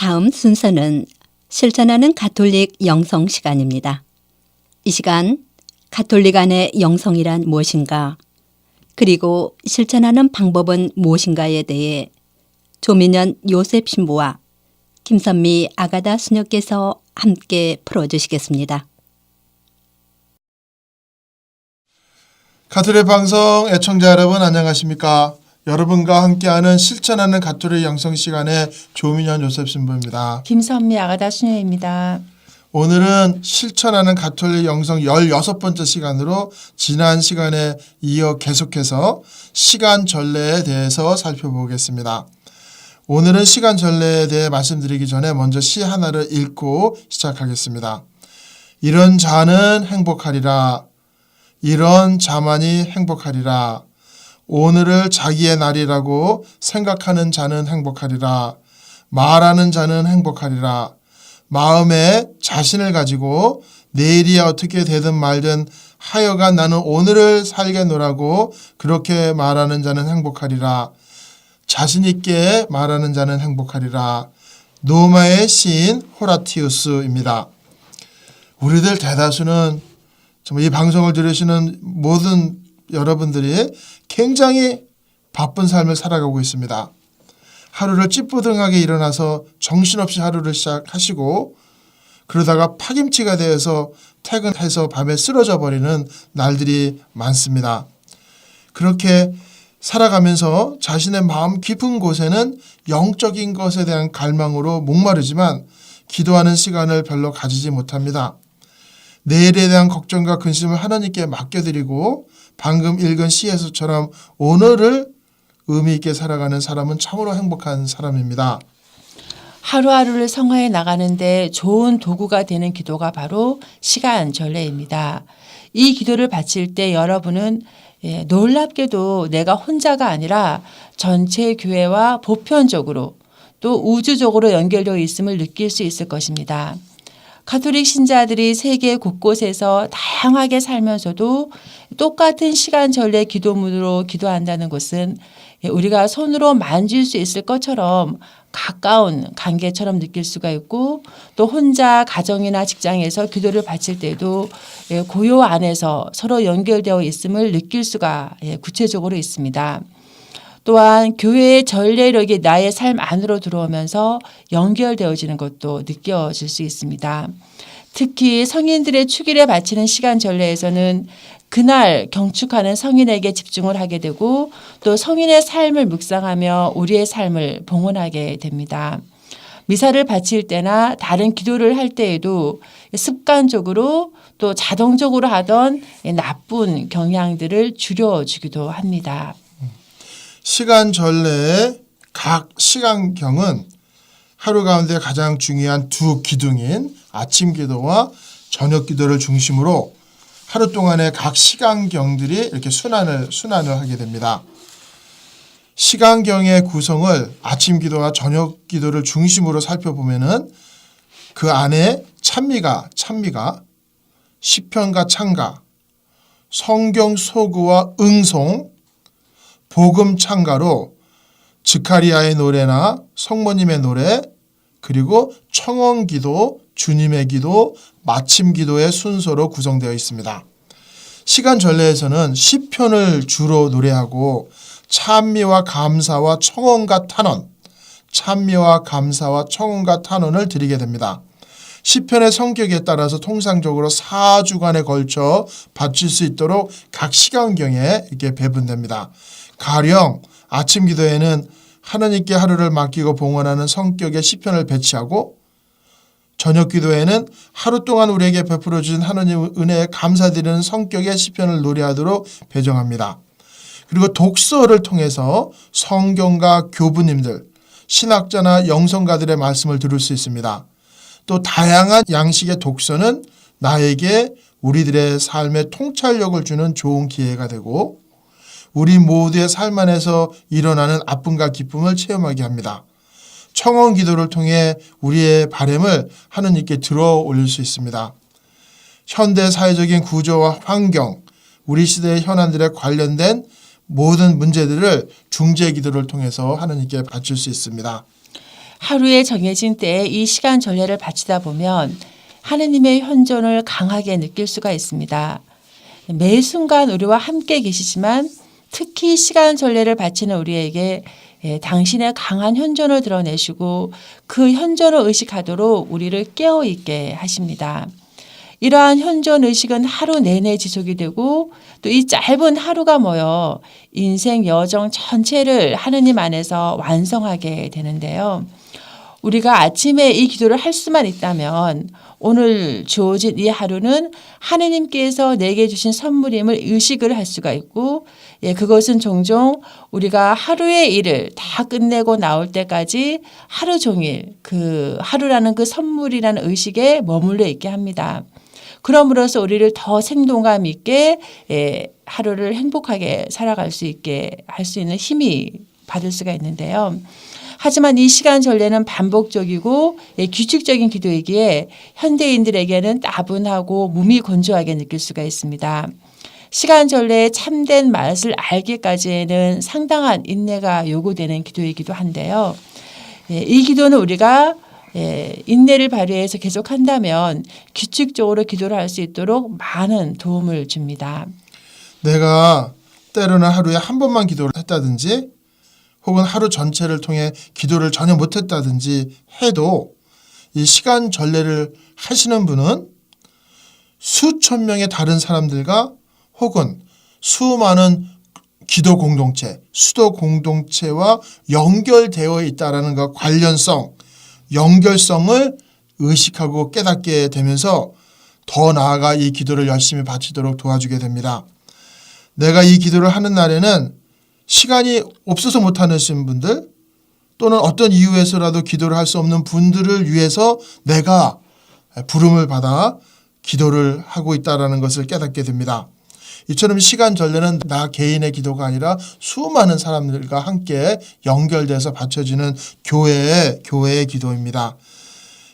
다음 순서는 실천하는 가톨릭 영성 시간입니다. 이 시간 가톨릭 안의 영성이란 무엇인가, 그리고 실천하는 방법은 무엇인가에 대해 조민현 요셉 신부와 김선미 아가다 수녀께서 함께 풀어주시겠습니다. 가톨릭 방송 애청자 여러분 안녕하십니까? 여러분과 함께하는 실천하는 가톨릭 영성 시간의 조민현 요셉 신부입니다. 김선미 아가다 수녀입니다. 오늘은 실천하는 가톨릭 영성 16번째 시간으로 지난 시간에 이어 계속해서 시간 전례에 대해서 살펴보겠습니다. 오늘은 시간 전례에 대해 말씀드리기 전에 먼저 시 하나를 읽고 시작하겠습니다. 이런 자는 행복하리라. 이런 자만이 행복하리라. 오늘을 자기의 날이라고 생각하는 자는 행복하리라. 말하는 자는 행복하리라. 마음에 자신을 가지고 내일이 어떻게 되든 말든 하여간 나는 오늘을 살겠노라고 그렇게 말하는 자는 행복하리라. 자신 있게 말하는 자는 행복하리라. 노마의 시인 호라티우스입니다. 우리들 대다수는 정말 이 방송을 들으시는 모든 여러분들이 굉장히 바쁜 삶을 살아가고 있습니다. 하루를 찌뿌둥하게 일어나서 정신없이 하루를 시작하시고 그러다가 파김치가 되어서 퇴근해서 밤에 쓰러져 버리는 날들이 많습니다. 그렇게 살아가면서 자신의 마음 깊은 곳에는 영적인 것에 대한 갈망으로 목마르지만 기도하는 시간을 별로 가지지 못합니다. 내일에 대한 걱정과 근심을 하나님께 맡겨드리고 방금 읽은 시에서처럼 오늘을 의미 있게 살아가는 사람은 참으로 행복한 사람입니다. 하루하루를 성화해 나가는데 좋은 도구가 되는 기도가 바로 시간 전례입니다. 이 기도를 바칠 때 여러분은 놀랍게도 내가 혼자가 아니라 전체 교회와 보편적으로 또 우주적으로 연결되어 있음을 느낄 수 있을 것입니다. 가톨릭 신자들이 세계 곳곳에서 다양하게 살면서도 똑같은 시간 전례 기도문으로 기도한다는 것은 우리가 손으로 만질 수 있을 것처럼 가까운 관계처럼 느낄 수가 있고, 또 혼자 가정이나 직장에서 기도를 바칠 때도 고요 안에서 서로 연결되어 있음을 느낄 수가 구체적으로 있습니다. 또한 교회의 전례력이 나의 삶 안으로 들어오면서 연결되어지는 것도 느껴질 수 있습니다. 특히 성인들의 축일에 바치는 시간 전례에서는 그날 경축하는 성인에게 집중을 하게 되고 또 성인의 삶을 묵상하며 우리의 삶을 봉헌하게 됩니다. 미사를 바칠 때나 다른 기도를 할 때에도 습관적으로 또 자동적으로 하던 나쁜 경향들을 줄여주기도 합니다. 시간 전례의 각 시간경은 하루 가운데 가장 중요한 두 기둥인 아침 기도와 저녁 기도를 중심으로 하루 동안의 각 시간경들이 이렇게 순환을 하게 됩니다. 시간경의 구성을 아침 기도와 저녁 기도를 중심으로 살펴보면은 그 안에 찬미가 시편과 찬가, 성경 소구와 응송, 복음 찬가로 즉가리아의 노래나 성모님의 노래, 그리고 청원 기도, 주님의 기도, 마침 기도의 순서로 구성되어 있습니다. 시간 전례에서는 시편을 주로 노래하고 찬미와 감사와 청원과 탄원을 드리게 됩니다. 시편의 성격에 따라서 통상적으로 4주간에 걸쳐 바칠 수 있도록 각 시간경에 이렇게 배분됩니다. 가령 아침 기도에는 하나님께 하루를 맡기고 봉헌하는 성격의 시편을 배치하고, 저녁 기도에는 하루 동안 우리에게 베풀어 주신 하나님의 은혜에 감사드리는 성격의 시편을 노래하도록 배정합니다. 그리고 독서를 통해서 성경과 교부님들, 신학자나 영성가들의 말씀을 들을 수 있습니다. 또 다양한 양식의 독서는 나에게 우리들의 삶에 통찰력을 주는 좋은 기회가 되고 우리 모두의 삶 안에서 일어나는 아픔과 기쁨을 체험하게 합니다. 청원 기도를 통해 우리의 바람을 하느님께 들어 올릴 수 있습니다. 현대 사회적인 구조와 환경, 우리 시대의 현안들에 관련된 모든 문제들을 중재 기도를 통해서 하느님께 바칠 수 있습니다. 하루에 정해진 때에 이 시간 전례를 바치다 보면 하느님의 현존을 강하게 느낄 수가 있습니다. 매 순간 우리와 함께 계시지만 특히 시간 전례를 바치는 우리에게 당신의 강한 현존을 드러내시고 그 현존을 의식하도록 우리를 깨어있게 하십니다. 이러한 현존 의식은 하루 내내 지속이 되고 또 이 짧은 하루가 모여 인생 여정 전체를 하느님 안에서 완성하게 되는데요. 우리가 아침에 이 기도를 할 수만 있다면 오늘 주어진 이 하루는 하느님께서 내게 주신 선물임을 의식을 할 수가 있고 그것은 종종 우리가 하루의 일을 다 끝내고 나올 때까지 하루 종일 그 하루라는 그 선물이라는 의식에 머물러 있게 합니다. 그럼으로써 우리를 더 생동감 있게 하루를 행복하게 살아갈 수 있게 할 수 있는 힘이 받을 수가 있는데요. 하지만 이 시간 전례는 반복적이고 규칙적인 기도이기에 현대인들에게는 따분하고 몸이 건조하게 느낄 수가 있습니다. 시간 전례의 참된 맛을 알기까지에는 상당한 인내가 요구되는 기도이기도 한데요. 이 기도는 우리가 인내를 발휘해서 계속한다면 규칙적으로 기도를 할 수 있도록 많은 도움을 줍니다. 내가 때로는 하루에 한 번만 기도를 했다든지 혹은 하루 전체를 통해 기도를 전혀 못했다든지 해도 이 시간 전례를 하시는 분은 수천 명의 다른 사람들과 혹은 수많은 기도 공동체, 수도 공동체와 연결되어 있다라는 것 관련성, 연결성을 의식하고 깨닫게 되면서 더 나아가 이 기도를 열심히 바치도록 도와주게 됩니다. 내가 이 기도를 하는 날에는 시간이 없어서 못하시는 분들 또는 어떤 이유에서라도 기도를 할 수 없는 분들을 위해서 내가 부름을 받아 기도를 하고 있다는 것을 깨닫게 됩니다. 이처럼 시간 전례는 나 개인의 기도가 아니라 수많은 사람들과 함께 연결돼서 바쳐지는 교회의 기도입니다.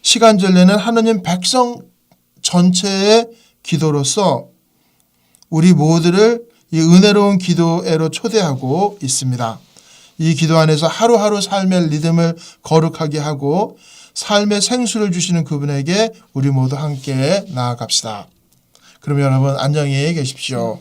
시간 전례는 하느님 백성 전체의 기도로서 우리 모두를 이 은혜로운 기도회로 초대하고 있습니다. 이 기도 안에서 하루하루 삶의 리듬을 거룩하게 하고 삶의 생수를 주시는 그분에게 우리 모두 함께 나아갑시다. 그럼 여러분 안녕히 계십시오.